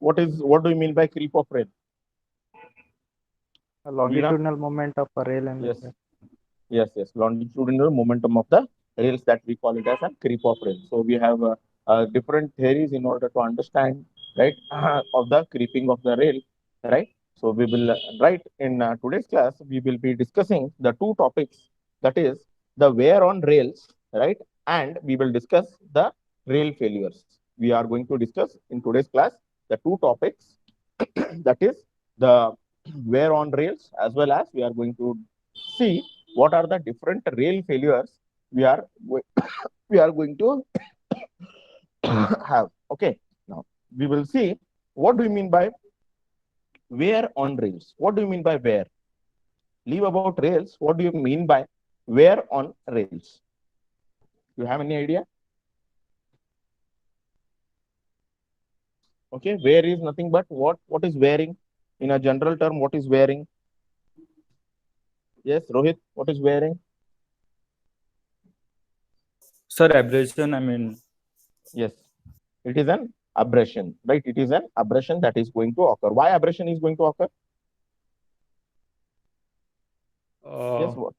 what do you mean by creep of rail? A Veena? longitudinal moment of a rail and the Yes. track. Yes. Longitudinal momentum of the rails, that we call it as a creep of rail. So we have different theories in order to understand, right, of the creeping of the rail, right? So we will, right, in today's class, we will be discussing the two topics, that is the wear on rails, right, and we will discuss the rail failures. We are going to discuss in today's class the two topics, that is the wear on rails, as well as we are going to see what are the different rail failures we are we are going to have. Okay, now we will see what do you mean by wear on rails. What do you mean by wear? Leave about rails. What do you mean by wear on rails? You have any idea? Okay, wear is nothing but what is wearing in a general term. What is wearing? Yes, Rohit. What is wearing? Sir, abrasion, I mean, Yes, it is an abrasion, right? It is an abrasion that is going to occur. Why abrasion is going to occur? Yes, uh, what?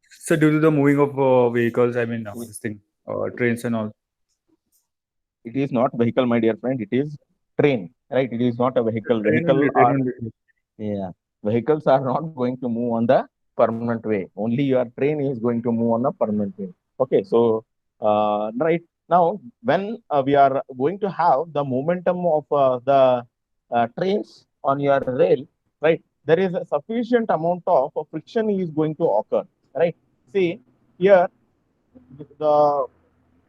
so due to the moving of vehicles, I mean, this thing, trains and all. It is not vehicle, my dear friend. It is train, right? It is not a vehicle. Train will be. Yeah, vehicles are not going to move on the permanent way. Only your train is going to move on a permanent way. Okay, so right now, when we are going to have the momentum of the trains on your rail, right? There is a sufficient amount of friction is going to occur, right? See here, the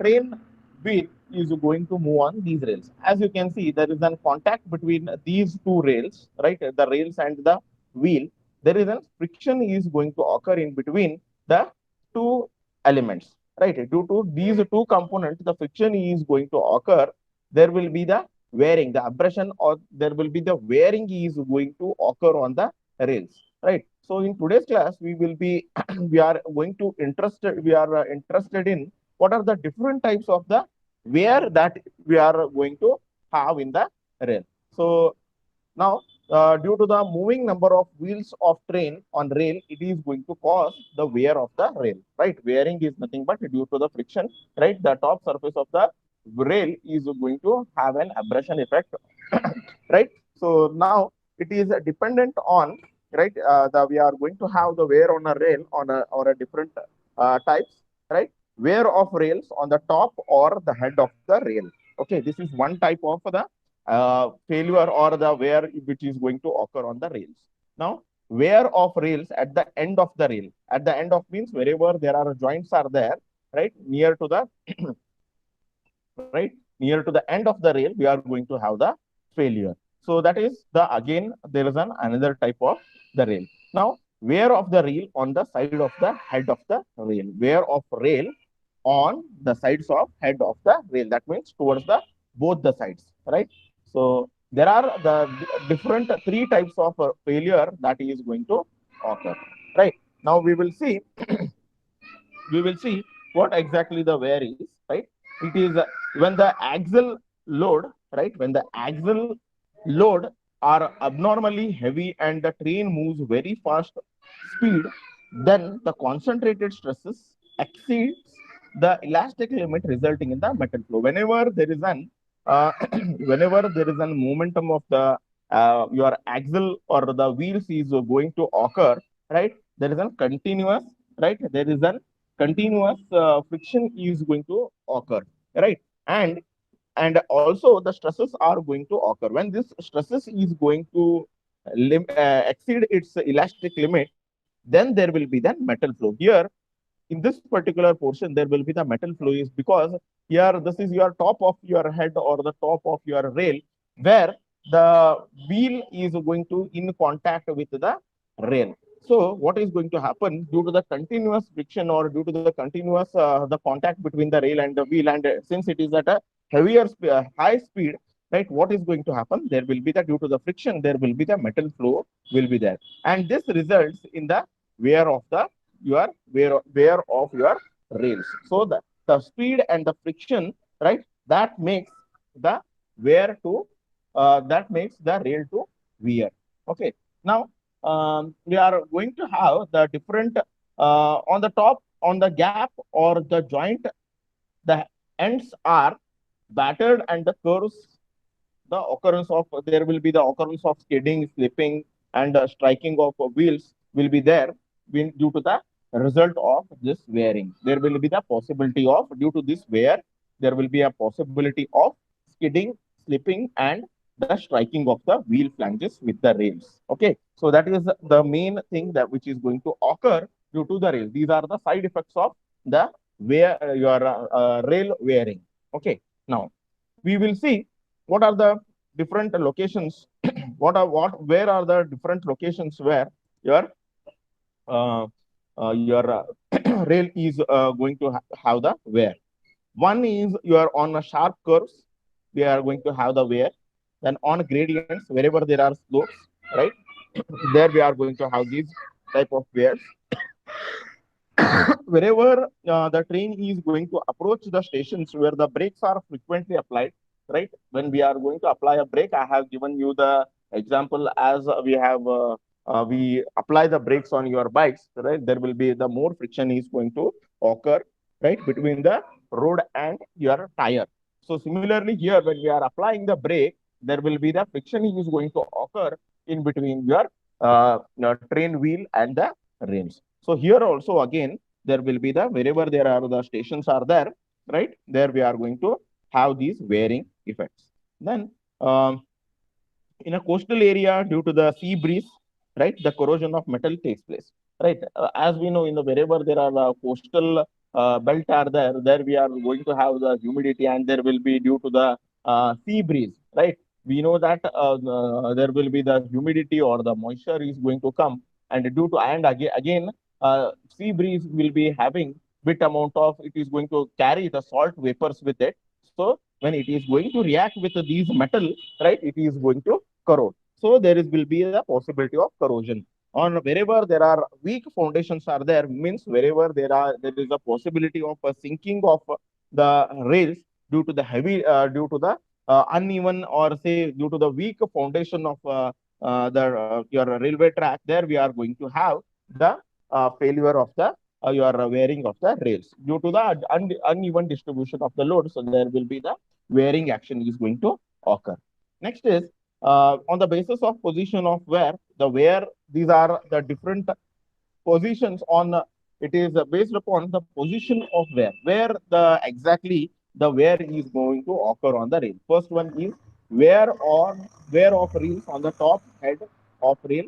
train wheel is going to move on these rails. As you can see, there is a contact between these two rails, right? The rails and the wheel. There is a friction is going to occur in between the two elements, right? Due to these two components, the friction is going to occur. There will be the wearing, the abrasion, or there will be the wearing is going to occur on the rails, right? So in today's class, we will be we are going to interested we are interested in what are the different types of the wear that we are going to have in the rail. So now, due to the moving number of wheels of train on rail, it is going to cause the wear of the rail, right? Wearing is nothing but due to the friction, right? The top surface of the rail is going to have an abrasion effect, right? So now it is dependent on, right? We are going to have the wear on a rail on a or a different types, right? Wear of rails on the top or the head of the rail. Okay, this is one type of the failure or the wear which is going to occur on the rails. Now, wear of rails at the end of the rail. At the end of means wherever there are joints are there, right? Near to the right near to the end of the rail, we are going to have the failure. So that is the again there is an another type of the rail. Now, wear of the rail on the side of the head of the rail. Wear of rail on the sides of head of the rail. That means towards the both the sides, right? So there are the different three types of failure that is going to occur, right? Now we will see what exactly the wear is, right? It is when the axle load, right? When the axle load are abnormally heavy and the train moves very fast speed, then the concentrated stresses exceeds the elastic limit, resulting in the metal flow. Whenever there is an whenever there is an momentum of the your axle or the wheels is going to occur, right? There is a continuous, right? There is a continuous friction is going to occur, right? And also the stresses are going to occur. When this stresses is going to exceed its elastic limit, then there will be the metal flow. Here in this particular portion, there will be the metal flow is because here this is your top of your head or the top of your rail, where the wheel is going to in contact with the rail. So what is going to happen due to the continuous friction or due to the continuous the contact between the rail and the wheel, and since it is at a high speed, right? What is going to happen? There will be the due to the friction, there will be the metal flow will be there, and this results in the wear of the wear of your rails. So the speed and the friction, right? That makes the wear to that makes the rail to wear. Okay. Now we are going to have the different on the top, on the gap or the joint, the ends are battered and the curves, the occurrence of, there will be the occurrence of skidding, slipping, and striking of wheels will be there due to the result of this wearing. There will be the possibility of, due to this wear, there will be a possibility of skidding, slipping, and the striking of the wheel flanges with the rails. Okay, so that is the main thing that which is going to occur due to the rail. These are the side effects of the wear, your rail wearing. Okay, now we will see what are the different locations, where are the different locations where your uh, rail is going to have the wear. One is you are on a sharp curves, we are going to have the wear. Then on gradients, wherever there are slopes, right, there we are going to have these type of wears. Wherever the train is going to approach the stations where the brakes are frequently applied, right? When we are going to apply a brake, I have given you the example as we apply the brakes on your bikes, right? There will be the more friction is going to occur, right, between the road and your tire. So similarly here, when we are applying the brake, there will be the friction is going to occur in between your train wheel and the rims. So here also again, there will be the, wherever there are the stations are there, right? There we are going to have these wearing effects. Then in a coastal area, due to the sea breeze, right, the corrosion of metal takes place, right? As we know, in the wherever there are coastal belt are there, there we are going to have the humidity, and there will be due to the sea breeze, right? We know that there will be the humidity or the moisture is going to come, and due to, and again sea breeze will be having bit amount of, it is going to carry the salt vapors with it. So when it is going to react with these metal, right, it is going to corrode. So there is will be a possibility of corrosion. On wherever there are weak foundations are there, means wherever there is a possibility of a sinking of the rails due to the heavy, due to the uneven, or say due to the weak foundation of your railway track, there we are going to have the failure of the your wearing of the rails due to the uneven distribution of the load. So there will be the wearing action is going to occur. Next is on the basis of position of wear, the wear, these are the different positions on, it is based upon the position of where the exactly the wear is going to occur on the rail. First one is wear of rails on the top head of rail,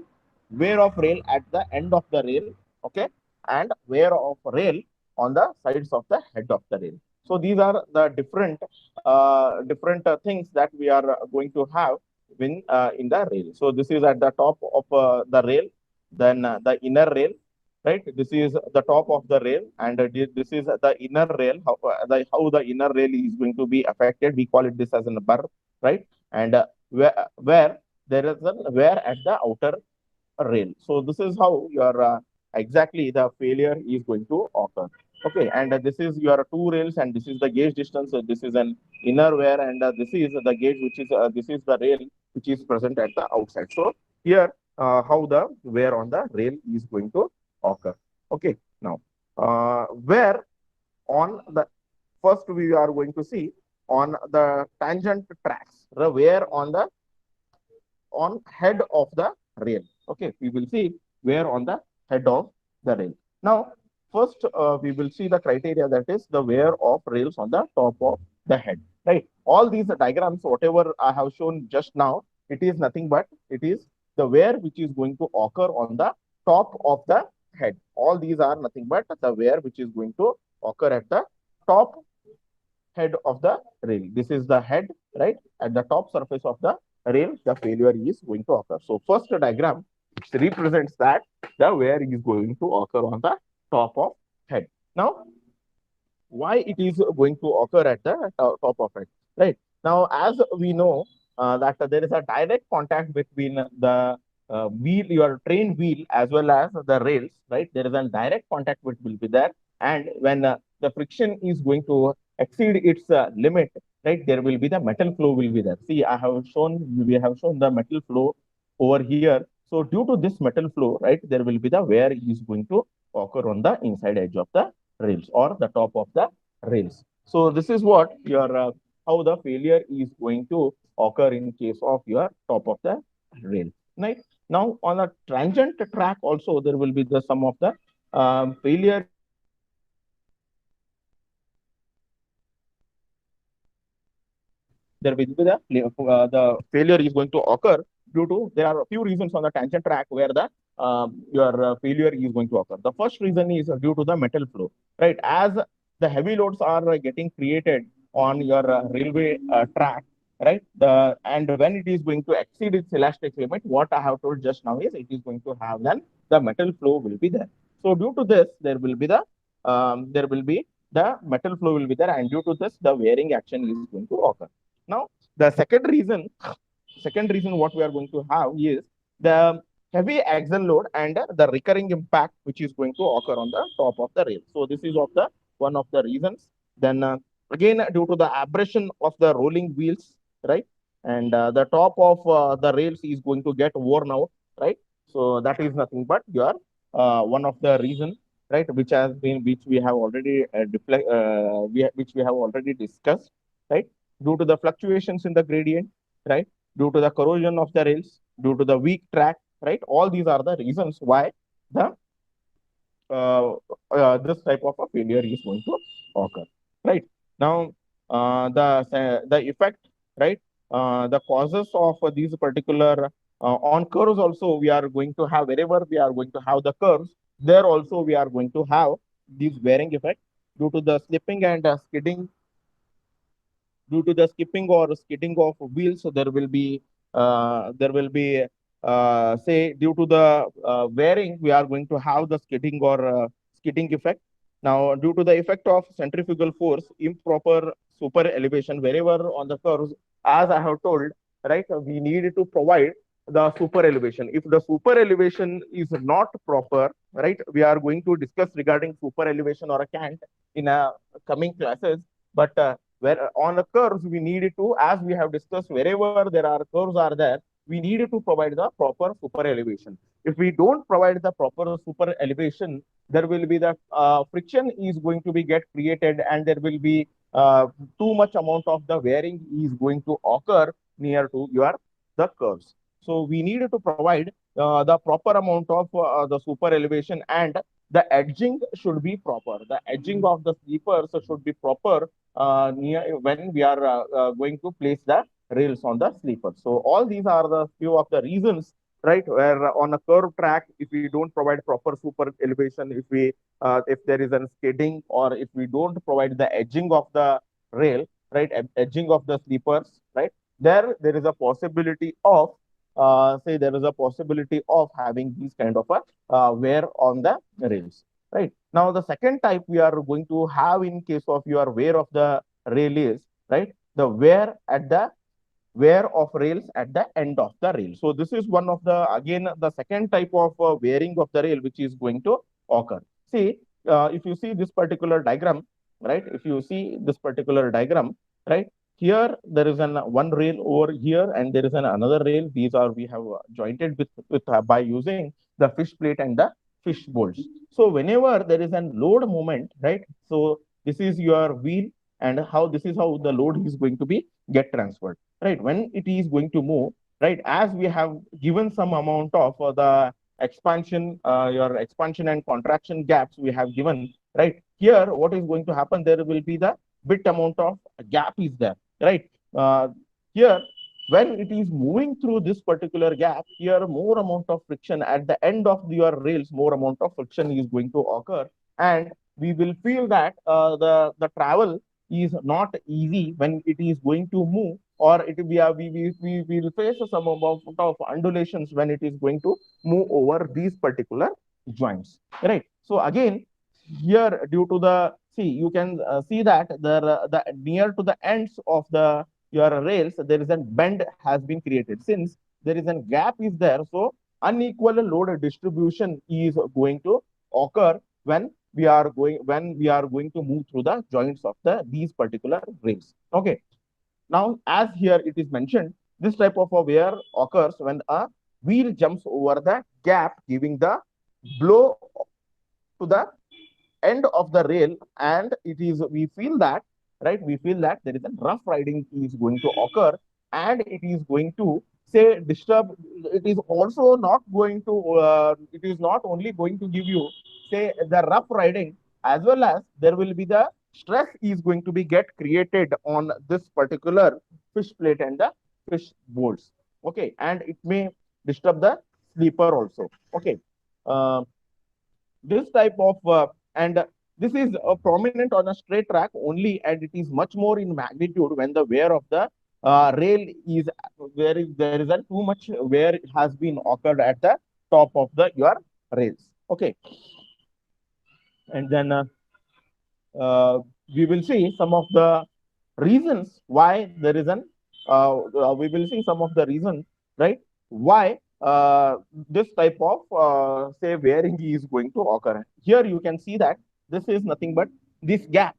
wear of rail at the end of the rail, okay, and wear of rail on the sides of the head of the rail. So these are the different things that we are going to have in the rail. So this is at the top of the rail, then the inner rail, right? This is the top of the rail, and this is the inner rail. How the inner rail is going to be affected? We call it this as a burr, right? And where there is a wear at the outer rail. So this is how your exactly the failure is going to occur. Okay, and this is your two rails, and this is the gauge distance. So this is an inner wear, and this is the gauge, which is this is the rail which is present at the outside. So here, how the wear on the rail is going to occur. Okay, now where on the first we are going to see on the tangent tracks, the wear on the on head of the rail. Okay, we will see where on the head of the rail. Now, first we will see the criteria, that is the wear of rails on the top of the head. Right. All these diagrams, whatever I have shown just now, it is nothing but it is the wear which is going to occur on the top of the head. All these are nothing but the wear which is going to occur at the top head of the rail. This is the head, right? At the top surface of the rail, the failure is going to occur. So first diagram represents that the wear is going to occur on the top of head. Now, why it is going to occur at the top of it, right? Now, as we know that there is a direct contact between the wheel, your train wheel, as well as the rails, right? There is a direct contact which will be there. And when the friction is going to exceed its limit, right? There will be the metal flow will be there. See, we have shown the metal flow over here. So due to this metal flow, right, there will be the wear is going to occur on the inside edge of the rails or the top of the rails. So this is what your how the failure is going to occur in case of your top of the rail. Right now, on a tangent track also there will be the some of the failure is going to occur due to the there will be the failure is going to occur due to there are a few reasons on the tangent track where the your failure is going to occur. The first reason is due to the metal flow, right? As the heavy loads are getting created on your railway track, right? And when it is going to exceed its elastic limit, what I have told just now is it is going to have then the metal flow will be there. So due to this, there will be the metal flow will be there, and due to this, the wearing action is going to occur. Now, the second reason what we are going to have is the heavy axle load and the recurring impact which is going to occur on the top of the rail. So this is of the one of the reasons. Then again due to the abrasion of the rolling wheels, right? And the top of the rails is going to get worn out, right? So that is nothing but your one of the reason, right? Which we have already which we have already discussed, right? Due to the fluctuations in the gradient, right? Due to the corrosion of the rails, due to the weak track, right? All these are the reasons why the uh, this type of a failure is going to occur, right? Now, the effect, right? The causes of these particular on curves also we are going to have wherever we are going to have the curves, there also we are going to have these wearing effect due to the slipping and skidding due to the skipping or skidding of wheels. So there will be say due to the wearing, we are going to have the skidding or skidding effect. Now, due to the effect of centrifugal force, improper super elevation wherever on the curves, as I have told, right, we need to provide the super elevation. If the super elevation is not proper, right, we are going to discuss regarding super elevation or a cant in a coming classes. But where on the curves we need to, as we have discussed, wherever there are curves are there, we need to provide the proper super elevation. If we don't provide the proper super elevation, there will be the friction is going to be get created, and there will be too much amount of the wearing is going to occur near to your the curves. So we need to provide the proper amount of the super elevation, and the edging should be proper. The edging of the sleepers should be proper near when we are going to place the rails on the sleeper. So all these are the few of the reasons, right? Where on a curved track, if we don't provide proper super elevation, if there is a skidding, or if we don't provide the edging of the rail, right, edging of the sleepers, right, there is a possibility of say there is a possibility of having these kind of a wear on the rails. Right. Now, the second type we are going to have in case of your wear of the rail is, right, the wear of rails at the end of the rail. So this is one of the, again, the second type of wearing of the rail which is going to occur. See, if you see this particular diagram, right, if you see this particular diagram, right, here there is an one rail over here, and there is another rail. These are we have jointed with by using the fish plate and the fish bolts. So whenever there is an load moment, right? So this is your wheel, and how this is how the load is going to be get transferred, right? When it is going to move, right? As we have given some amount of the expansion, your expansion and contraction gaps we have given, right? Here, what is going to happen? There will be the bit amount of gap is there, right? Here, when it is moving through this particular gap, here more amount of friction at the end of your rails, more amount of friction is going to occur, and we will feel that the travel is not easy when it is going to move, or it we will face some amount of undulations when it is going to move over these particular joints, right? So again, here due to the see, you can see that the near to the ends of the your rails, there is a bend has been created. Since there is a gap is there, so unequal load distribution is going to occur when we are going to move through the joints of the these particular rails. Okay. Now, as here it is mentioned, this type of a wear occurs when a wheel jumps over the gap, giving the blow to the end of the rail, and it is we feel that, right, we feel that there is a rough riding is going to occur, and it is going to say disturb. It is also not going to it is not only going to give you say the rough riding, as well as there will be the stress is going to be get created on this particular fish plate and the fish bolts. Okay, and it may disturb the sleeper also. Okay. uh, this type of and this is prominent on a straight track only, and it is much more in magnitude when the wear of the rail is there is a too much wear has been occurred at the top of the your rails. Okay, and then we will see some of the reasons why there is an we will see some of the reasons, right, why this type of say wearing is going to occur. Here you can see that this is nothing but this gap,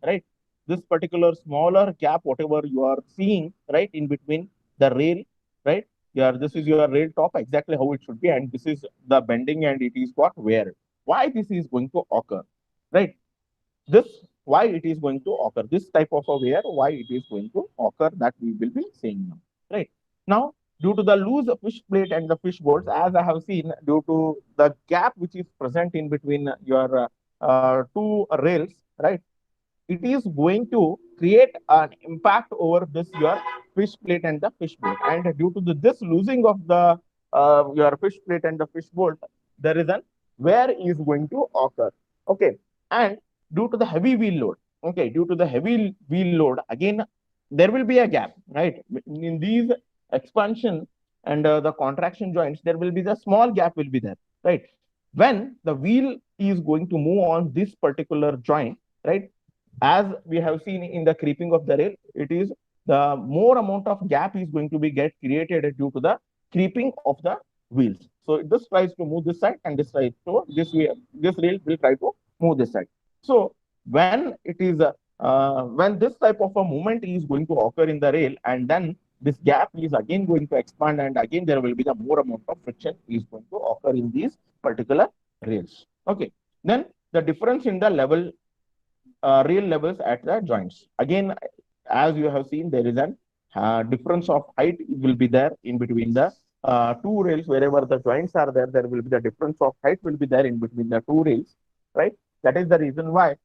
right, this particular smaller gap whatever you are seeing right in between the rail, right. Yeah, this is your rail top exactly how it should be, and this is the bending, and it is what wear. Why this is going to occur, right? This why it is going to occur, this type of a wear, why it is going to occur, that we will be seeing now, right. Now, due to the loose fish plate and the fish bolts, as I have seen, due to the gap which is present in between your two rails, right, it is going to create an impact over this your fish plate and the fish bolt, and due to this losing of the your fish plate and the fish bolt, there is an wear is going to occur. Okay, and due to the heavy wheel load, okay, due to the heavy wheel load, again there will be a gap, right, in these expansion and the contraction joints, there will be the small gap will be there, right. When the wheel is going to move on this particular joint, right, as we have seen in the creeping of the rail, it is the more amount of gap is going to be get created due to the creeping of the wheels. So this tries to move this side, and this tries to this way, this rail will try to move this side. So when it is when this type of a movement is going to occur in the rail, and then this gap is again going to expand, and again there will be the more amount of friction is going to occur in these particular rails. Okay, then the difference in the level real levels at the joints. Again, as you have seen, there is an difference of height will be there in between the two rails. Wherever the joints are there, there will be the difference of height will be there in between the two rails, right? That is the reason why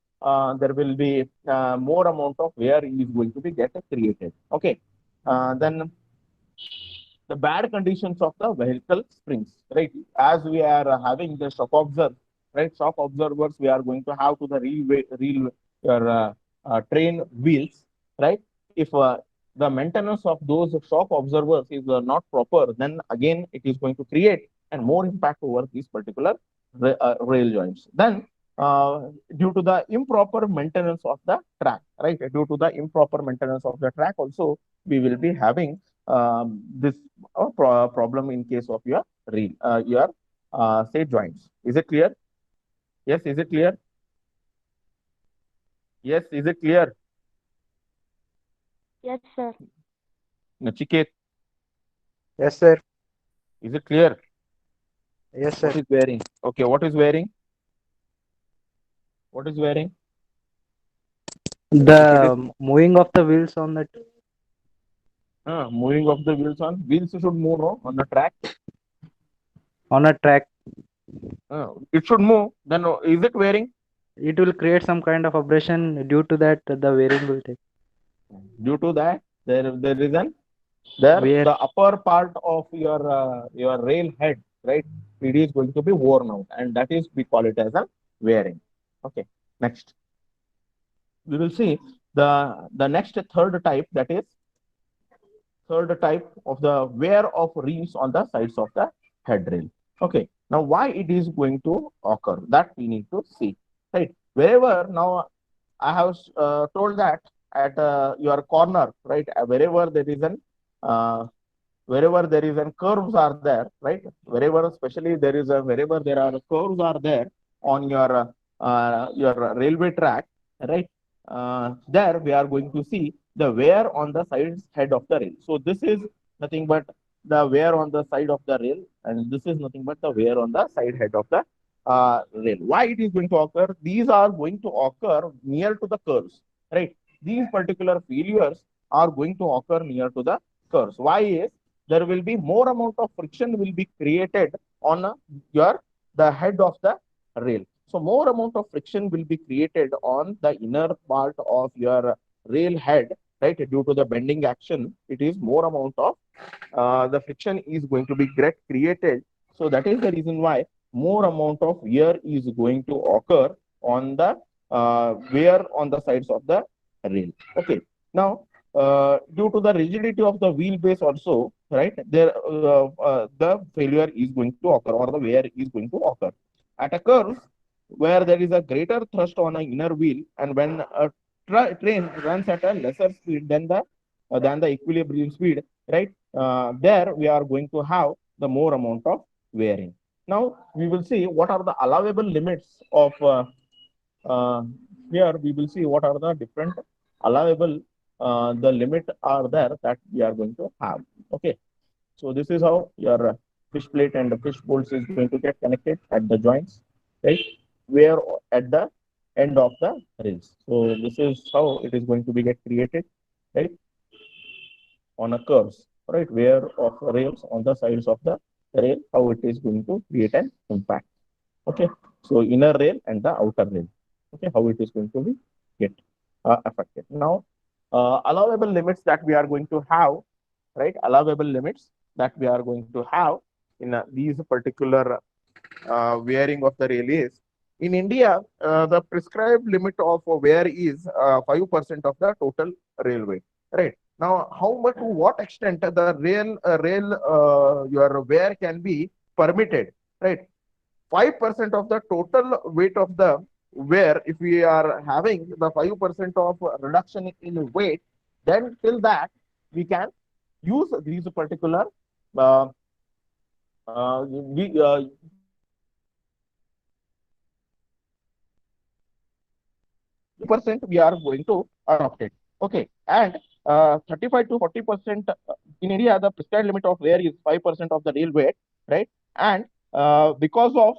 there will be more amount of wear is going to be get created. Okay, then the bad conditions of the vehicle springs, right? As we are having the shock observer, right? Shock observers we are going to have to the real your train wheels, right? If the maintenance of those shock observers is not proper, then again it is going to create and more impact over these particular rail joints. Then due to the improper maintenance of the track, right? Due to the improper maintenance of the track, also we will be having this problem in case of your your say joints. Is it clear? Yes, is it clear? Yes, is it clear? Yes, sir. Nachiket, Yes, sir. is it clear? Yes, What sir. is wearing? Okay, what is wearing? What is wearing? The moving of the wheels on that Moving of the wheels on wheels should move no, on the track. on a track, It should move. Then is it wearing? it will create some kind of abrasion. Due to that, the wearing will take Due to that, there is an there wear. the upper part of your rail head, right, it is going to be worn out, and that is we call it as a wearing. Okay, next we will see the next third type, that is third type of the wear of reels on the sides of the headrail. Okay, now why it is going to occur, that we need to see, right. Wherever now I have told that at your corner, right, wherever there is an uh, wherever there is an curves are there, right, wherever especially there is a wherever there are curves are there on your railway track, right, there we are going to see the wear on the sides head of the rail. So this is nothing but the wear on the side of the rail, and this is nothing but the wear on the side head of the rail. Why it is going to occur? These are going to occur near to the curves, right? These particular failures are going to occur near to the curves. Why is there will be more amount of friction will be created on your the head of the rail. So more amount of friction will be created on the inner part of your rail head, right? Due to the bending action, it is more amount of the friction is going to be get created. So that is the reason why more amount of wear is going to occur on the wear on the sides of the rail. Okay. Now, due to the rigidity of the wheelbase also, right, there the failure is going to occur or the wear is going to occur. At a curve where there is a greater thrust on an inner wheel, and when a train runs at a lesser speed than the equilibrium speed, right? There we are going to have the more amount of wearing. Now we will see what are the allowable limits of uh, here. We will see what are the different allowable the limit are there that we are going to have. Okay, so this is how your fish plate and the fish bolts is going to get connected at the joints, right? Where at the end of the rails. So this is how it is going to be get created, right? On a curves, right? Where of rails on the sides of the rail, how it is going to create an impact. Okay, so inner rail and the outer rail. Okay, how it is going to be get affected. Now, allowable limits that we are going to have, right? Allowable limits that we are going to have in these particular wearing of the rail is in India, the prescribed limit of wear is 5% of the total railway, right? Now, how much to what extent the rail your wear can be permitted, right? 5% of the total weight of the wear, if we are having the 5% of reduction in weight, then till that we can use these particular uh, we 50% we are going to adopt it. Okay, and 35 to 40% in India, the prescribed limit of wear is 5% of the rail weight, right? And because of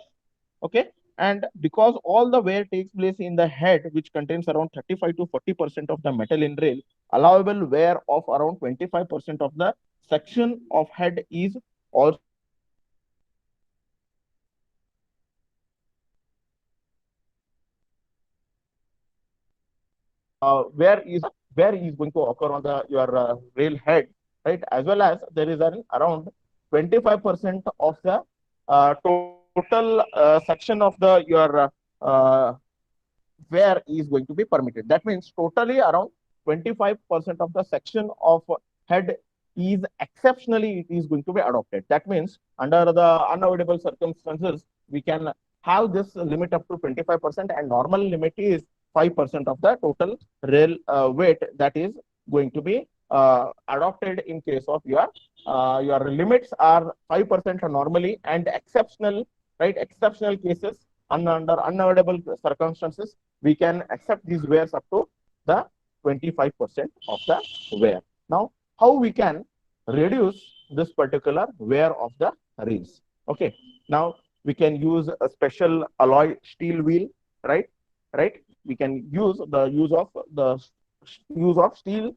okay, and because all the wear takes place in the head, which contains around 35 to 40% of the metal in rail, allowable wear of around 25% of the section of head is also where is going to occur on the your rail head, right? As well as there is an around 25% of the total section of the your where is going to be permitted. That means totally around 25% of the section of head is exceptionally it is going to be adopted. That means under the unavoidable circumstances, we can have this limit up to 25%, and normal limit is 5% of the total rail weight that is going to be adopted in case of your limits are 5% normally, and exceptional, right? Exceptional cases under unavoidable circumstances, we can accept these wears up to the 25% of the wear. Now, how we can reduce this particular wear of the reels? Okay. Now, we can use a special alloy steel wheel, right? Right. We can use the use of steel,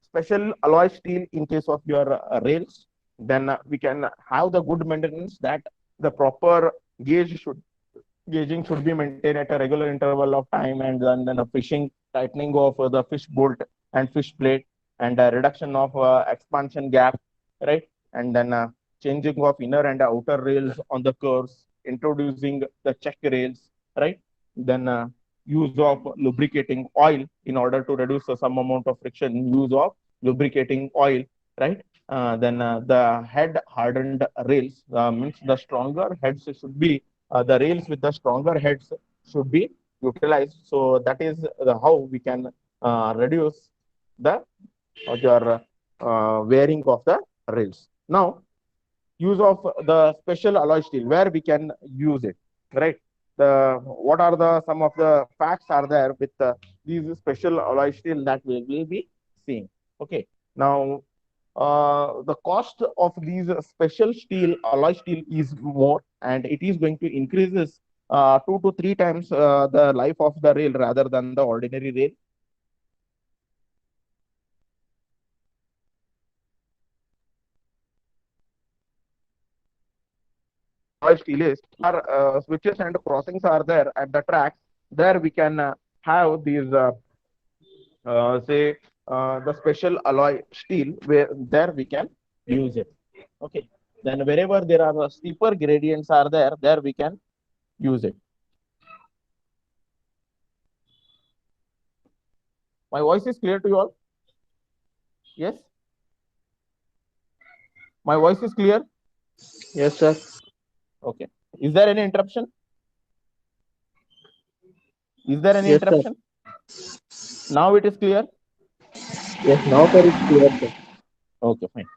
special alloy steel in case of your rails. Then we can have the good maintenance that the proper gauging should be maintained at a regular interval of time, and then a fishing tightening of the fish bolt and fish plate, and a reduction of expansion gap, right? And then changing of inner and outer rails on the curves, introducing the check rails, right? Then use of lubricating oil in order to reduce some amount of friction, use of lubricating oil, right? Then the head hardened rails means the stronger heads should be the rails with the stronger heads should be utilized. So that is how we can reduce the your wearing of the rails. Now, use of the special alloy steel, where we can use it, right? The what are the some of the facts are there with these special alloy steel that we will be seeing. Okay. Now, the cost of these special steel alloy steel is more, and it is going to increases 2 to 3 times the life of the rail rather than the ordinary rail. Alloy steel is our switches and crossings are there at the tracks. There we can have these say the special alloy steel where there we can use it. Okay. Then wherever there are steeper gradients are there we can use it. My voice is clear to you all? Yes? My voice is clear? Yes, sir. Okay. Is there any interruption? Is there any Yes, sir. interruption? Now it is clear? Yes, now sir, it's clear, sir. Okay, fine.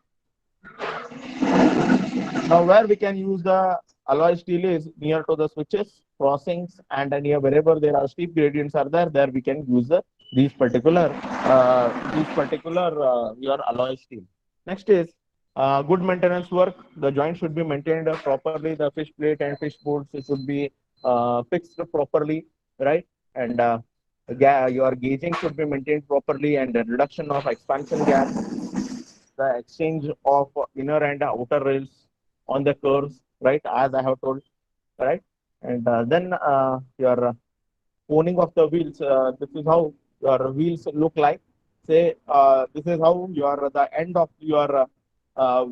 Now where we can use the alloy steel is near to the switches, crossings, and near wherever there are steep gradients are there we can use these particular your alloy steel. Next is good maintenance work. The joint should be maintained properly. The fish plate and fish boards should be fixed properly, right? And your gauging should be maintained properly, and the reduction of expansion gap, the exchange of inner and outer rails on the curves, right? As I have told, right? And then your owning of the wheels. This is how your wheels look like. Say this is how your the end of uh,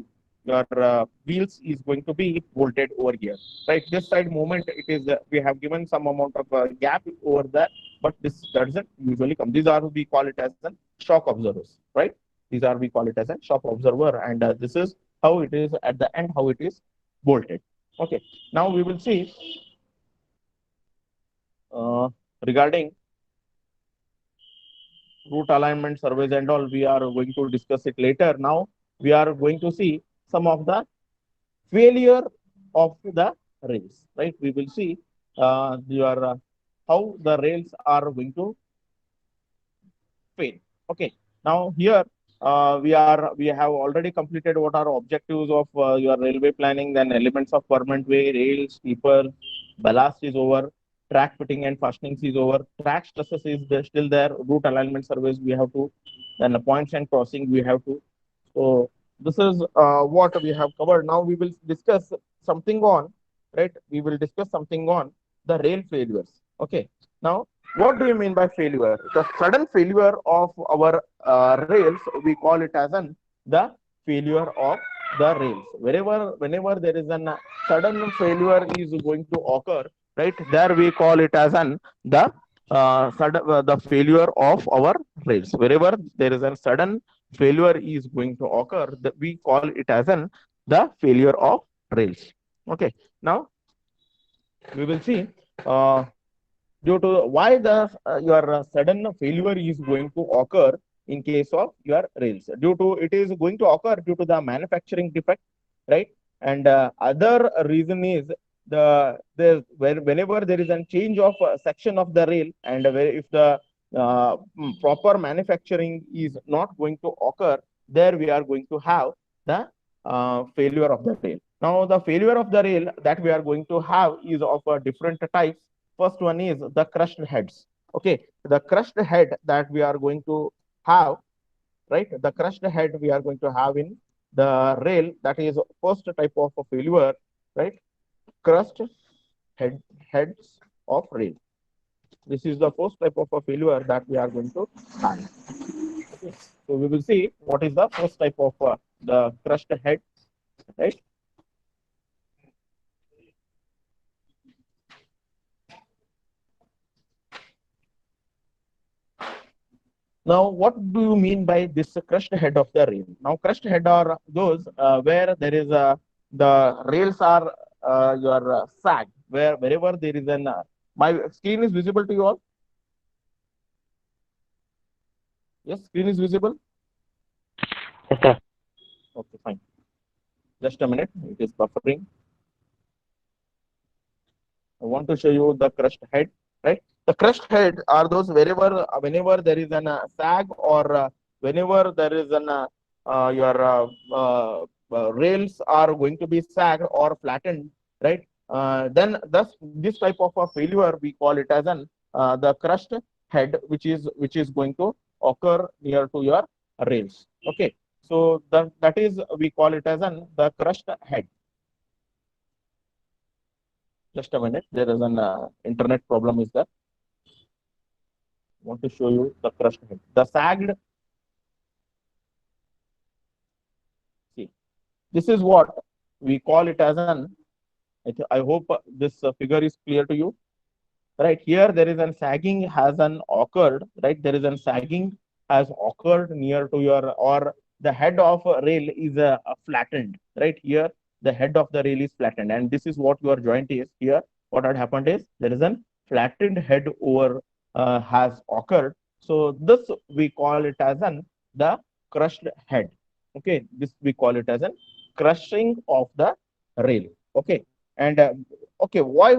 wheels is going to be bolted over here. Right, this side movement it is we have given some amount of gap over there, but this doesn't usually come. These are we call it as an shock observers, right? These are we call it as a shock observer, and this is how it is at the end, how it is bolted. Okay, now we will see regarding route alignment surveys and all. We are going to discuss it later. Now we are going to see some of the failure of the rails, right? We will see your how the rails are going to fail. Okay. Now here we have already completed what are objectives of your railway planning. Then elements of permanent way, rails, sleeper, ballast is over, track fitting and fastenings is over, track stresses is there, still there, route alignment surveys we have to, then the points and crossing we have to. So this is what we have covered. Now we will discuss something on, right? We will discuss something on the rail failures. Okay. Now what do you mean by failure? The sudden failure of our rails, we call it as the failure of the rails. Whenever there is a sudden failure is going to occur, right? There we call it as the failure of our rails. Wherever there is a sudden failure is going to occur, we call it as the failure of rails. Okay. Now we will see. Due to why the your sudden failure is going to occur in case of your rails, due to it is going to occur due to the manufacturing defect, right? And other reason is whenever there is a change of section of the rail, and if the proper manufacturing is not going to occur, there we are going to have the failure of the rail. Now the failure of the rail that we are going to have is of different types. First one is the crushed heads. Okay, the crushed head that we are going to have, right? The crushed head we are going to have in the rail, that is first type of a failure, right? Crushed heads of rail. This is the first type of a failure that we are going to have. Okay. So we will see what is the first type of the crushed head, right? Now, what do you mean by this crushed head of the rail? Now, crushed head are those where there is the rails are your sag, wherever there is an my screen is visible to you all. Yes, screen is visible. Yes, sir. Okay, fine. Just a minute, it is buffering. I want to show you the crushed head, right? The crushed head are those whenever there is an sag, or whenever there is an your rails are going to be sagged or flattened, right? Then thus this type of a failure we call it as an the crushed head, which is going to occur near to your rails. Okay, so that is we call it as an the crushed head. Just a minute, there is an internet problem. Is there? Want to show you the crushed head. The sagged, see, this is what we call it as an, I hope this figure is clear to you. Right here, there is an sagging has an occurred, right? There is an sagging has occurred near to your, or the head of a rail is flattened, right? Here, the head of the rail is flattened, and this is what your joint is here. What had happened is there is an flattened head over has occurred. So this we call it as an the crushed head. Okay, this we call it as an crushing of the rail. Okay, and okay, why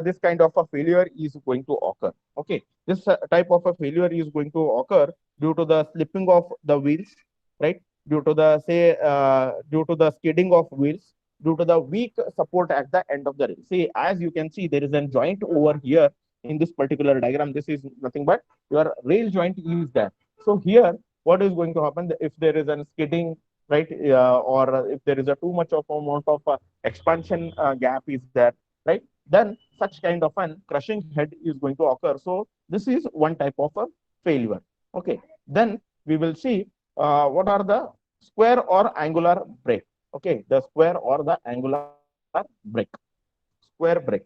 this kind of a failure is going to occur? Okay, this type of a failure is going to occur due to the slipping of the wheels, right? Due to the due to the skidding of wheels, due to the weak support at the end of the rail. See, as you can see, there is a joint over here in this particular diagram. This is nothing but your rail joint is there. So here, what is going to happen if there is a skidding, right? Or if there is a too much of amount of expansion gap is there, right? Then such kind of an crushing head is going to occur. So this is one type of a failure. Okay, then we will see what are the square or angular break. Okay, the square or the angular break, square break.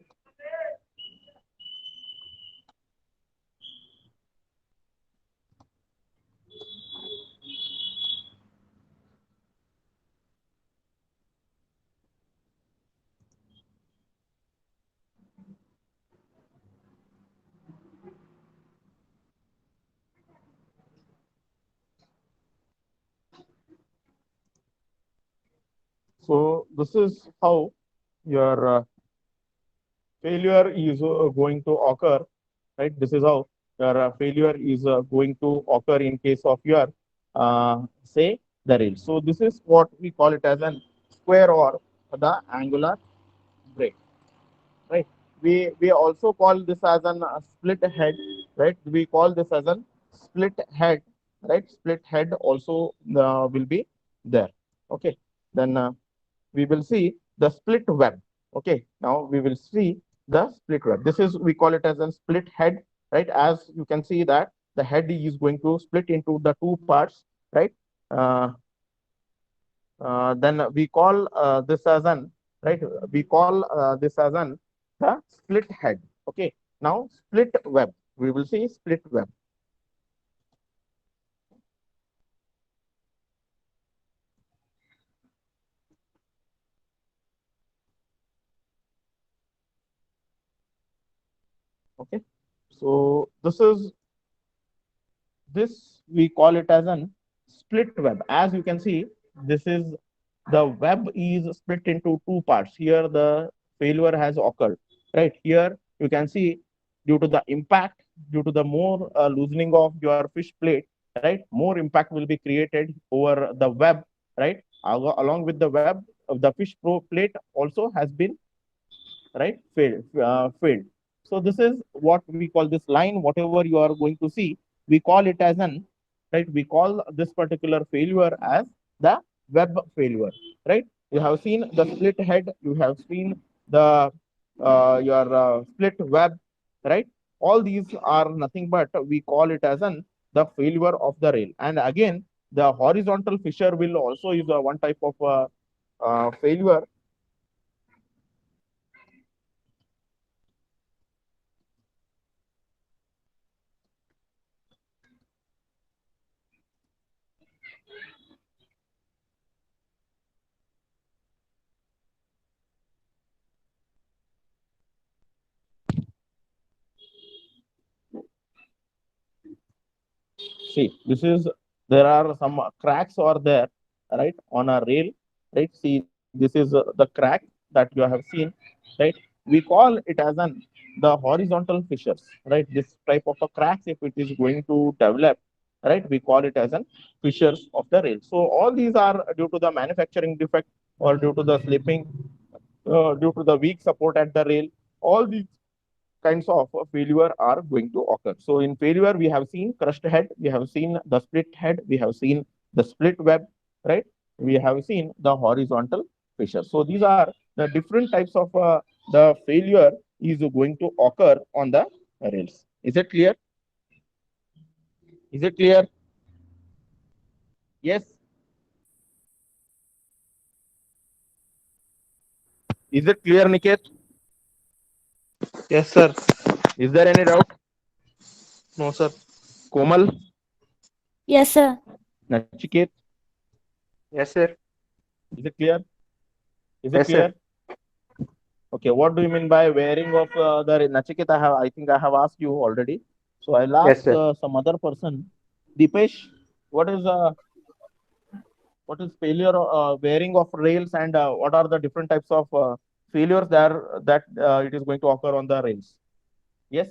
So this is how your failure is going to occur, right? This is how your failure is going to occur in case of your say the rail. So this is what we call it as an square or the angular break, right? We also call this as an split head, right? We call this as an split head, right? Split head also will be there. Okay, then we will see the split web. Okay, now we will see the split web. This is, we call it as a split head, right? As you can see that the head is going to split into the two parts, right? Then we call this as an, right? We call this as an the split head. Okay, now split web. We will see split web. Okay, so this we call it as an split web. As you can see, this is the web is split into two parts. Here the failure has occurred, right? Here you can see, due to the impact, due to the more loosening of your fish plate, right? More impact will be created over the web, right? Along with the web, the fish plate also has been, right, failed. So this is what we call this line. Whatever you are going to see, we call it as an, right? We call this particular failure as the web failure, right? You have seen the split head. You have seen the your split web, right? All these are nothing but we call it as an the failure of the rail. And again, the horizontal fissure will also is one type of failure. See, this is, there are some cracks are there, right, on a rail, right? See, this is the crack that you have seen, right? We call it as an the horizontal fissures, right? This type of a cracks, if it is going to develop, right, we call it as an fissures of the rail. So all these are due to the manufacturing defect or due to the slipping, due to the weak support at the rail. All these kinds of failure are going to occur. So in failure, we have seen crushed head, we have seen the split head, we have seen the split web, right? We have seen the horizontal fissure. So these are the different types of the failure is going to occur on the rails. Is it clear? Is it clear? Yes. Is it clear, Niket? Yes, sir. Is there any doubt? No, sir. Komal, Yes, sir. Nachiket, Yes, sir. is it clear? Is it Yes, clear? sir. Okay, what do you mean by wearing of the Nachiket? I think I have asked you already. So I'll ask Yes, sir. some other person. Dipesh, what is failure wearing of rails and what are the different types of failures there that it is going to occur on the rails? Yes.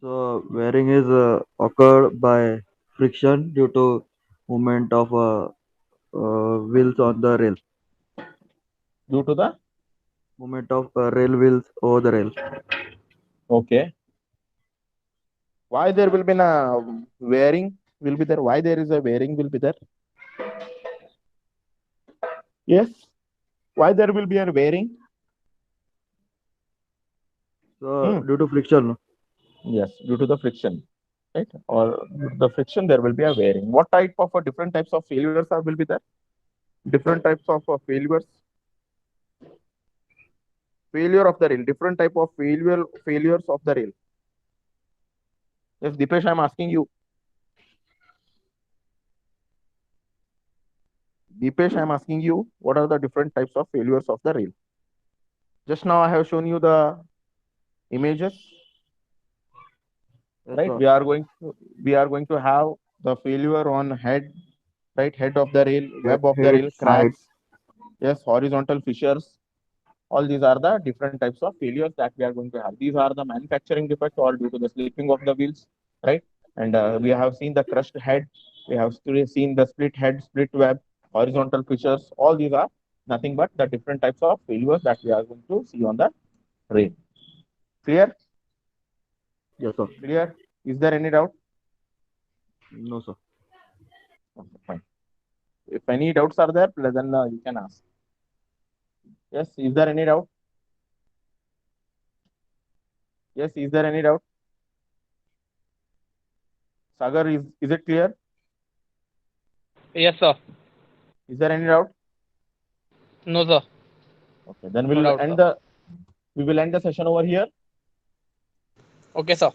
So wearing is occurred by friction due to movement of wheels on the rail. Due to the Movement of rail wheels over the rail. okay. Why there will be a wearing will be there? Why there is a wearing will be there? Yes. Why there will be a wearing? So due to friction. no? Yes, due to the friction, right? Or due to the friction, there will be a wearing. What type of different types of failures will be there? Different types of failures. Failure of the rail. Different type of failures of the rail. Yes, Dipesh, I'm asking you. Dipesh, I'm asking you, what are the different types of failures of the rail? Just now I have shown you the images, Yes, right? sir. We are going to have the failure on head, right? Head of the rail, web of the Head, rail, side. cracks, yes, horizontal fissures. All these are the different types of failures that we are going to have. These are the manufacturing defects or due to the slipping of the wheels, right? And we have seen the crushed head. We have seen the split head, split web, horizontal fissures. All these are nothing but the different types of failures that we are going to see on the rail. Clear? Yes, sir. Clear? Is there any doubt? No, sir. Okay, fine. If any doubts are there, then you can ask. Yes, is there any doubt? Yes, is there any doubt? Sagar, is it clear? Yes, sir. Is there any doubt? No, sir. Okay, then No doubt, sir. we will end the session over here. Okay, sir.